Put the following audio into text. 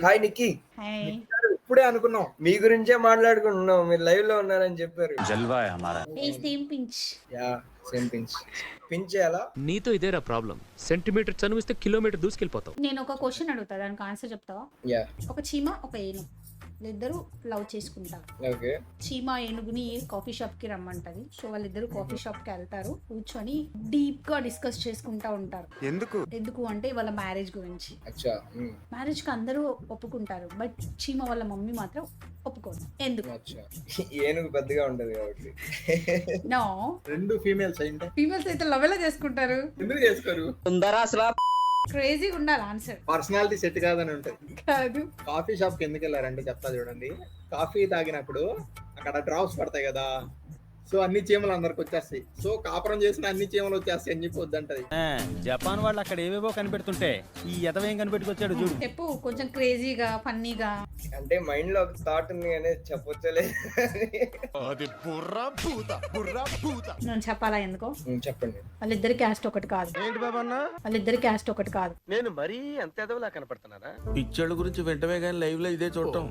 Hi Nikki. Hi. ఇప్పుడే అనుకున్నాం మీ గురించే మాట్లాడుకుంటున్నాం. మీరు లైవ్ లో ఉన్నారని చెప్పారు. జల్వా है हमारा. Hey same pinch. Yeah same pinch. Pinch చేయాలా? నీతో ఇదేరా ప్రాబ్లం. సెంటీమీటర్ చనువిస్తే కిలోమీటర్ దూసుకెళ్ళిపోతావు. నేను ఒక క్వశ్చన్ అడుగుతా, దానికి ఆన్సర్ చెప్తావా? యా ఒక చీమ ఒక ఏనుగు వాళ్ళిద్దరూ లవ్ చేసుకుంటారు. ఓకే. చీమ ఏనుగుని కాఫీ షాప్ కి రమ్మంటది. సో వాళ్ళిద్దరు కాఫీ షాప్ కి వెళ్తారు. కూర్చొని డీప్ గా డిస్కస్ చేసుకుంటా ఉంటారు. ఎందుకు అంటే వాళ్ళ మ్యారేజ్ గురించి. అచ్చా. మ్యారేజ్ కి అందరూ ఒప్పుకుంటారు, బట్ చీమ వాళ్ళ మమ్మీ మాత్రం ఒప్పుకోదు. ఎందుకు? అచ్చా. ఏనుగు పెద్దగా ఉంటది కాబట్టి. నో, రెండు ఫీమేల్స్ అయింటే ఫీమేల్స్ అయితే లవ్ ఎలా చేసుకుంటారు? ఎందుకు చేసుకోరు? క్రేజీ ఉండాలి ఆన్సర్. పర్సనాలిటీ సెట్ కాదని ఉంటది. కాదు. కాఫీ షాప్ కి ఎందుకు వెళ్ళారంటే చెప్తా చూడండి. కాఫీ తాగినప్పుడు అక్కడ డ్రాప్స్ పడతాయి కదా, సో అన్ని చీమలు అందరికి వచ్చేస్తాయి. సో కాపురం చేసిన అన్ని చీమలు వచ్చేస్తాయి అని చెప్పి వద్దంటది. జపాన్ వాళ్ళు అక్కడ ఏవేవో కనిపెడుతుంటే ఈ ఎదవేం కనిపెట్టుకొచ్చాడు చూడు. చెప్పు కొంచెం క్రేజీగా ఫన్నీగా. అంటే మైండ్ లో ఒక థాట్ ఉంది అనేది చెప్పొచ్చలే. నేను చెప్పాలా ఎందుకో? చెప్పండి. వాళ్ళిద్దరి క్యాస్ట్ ఒకటి కాదు. ఏంటి బాబన్నా, వాళ్ళిద్దరి క్యాస్ట్ ఒకటి కాదు. నేను మరీ అంత ఎదవలా కనపడుతున్నారా? పిక్చర్ల గురించి వెంటనే కానీ లైవ్ లో ఇదే చూడటం